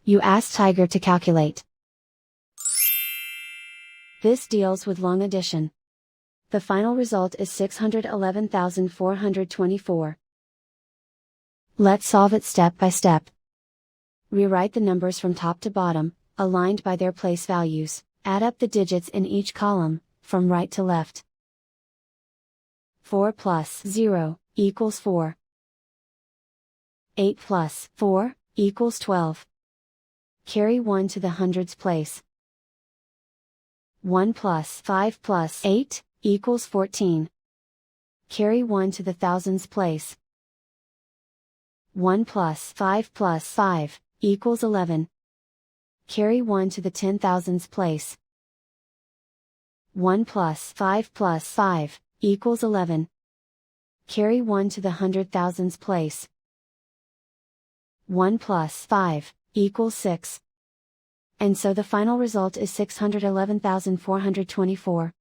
You ask Tiger to calculate. This deals with long addition. The final result is 611,424. Let's solve it step by step. Rewrite the numbers from top to bottom, aligned by their place values. Add up the digits in each column, from right to left. 4 plus 0 equals 4. 8 plus 4 equals 12. Carry 1 to the hundreds place. 1 plus 5 plus 8 equals 14. Carry 1 to the thousands place. 1 plus 5 plus 5 equals 11. Carry 1 to the 10,000s place. 1 plus 5 plus 5 equals 11. Carry 1 to the 100,000s place. 1 plus 5 equals 6. And so the final result is 611,424.